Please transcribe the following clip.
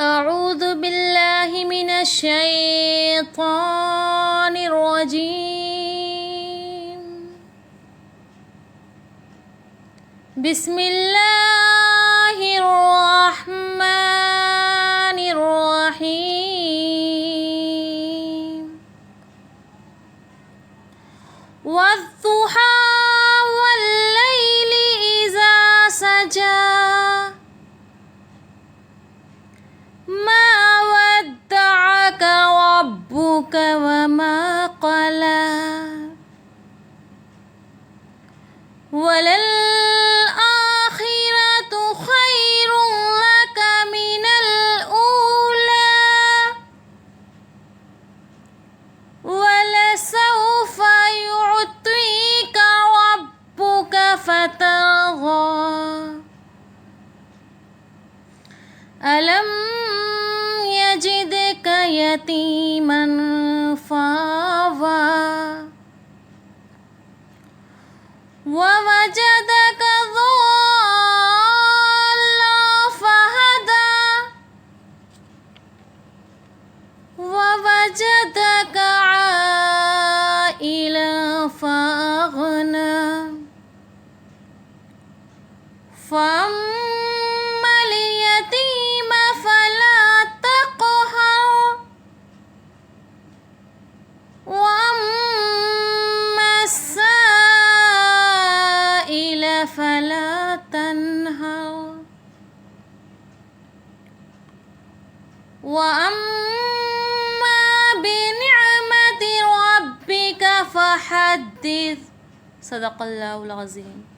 أعوذ بالله من الشيطان الرجيم. بسم الله الرحمن الرحيم. والضحى والليل إذا سجى ما ودعك ربك وما قلى وللآخرة خير لك من الأولى ولسوف يعطيك ربك فترضى ألم يجدك يتيما فآوى ووجدك ضالا فهدى ووجدك عائلا فأغنى فأما اليتيم فلا تقهر وأما السائل فلا تنهر وأما بنعمة ربك فحدث. صدق الله العظيم.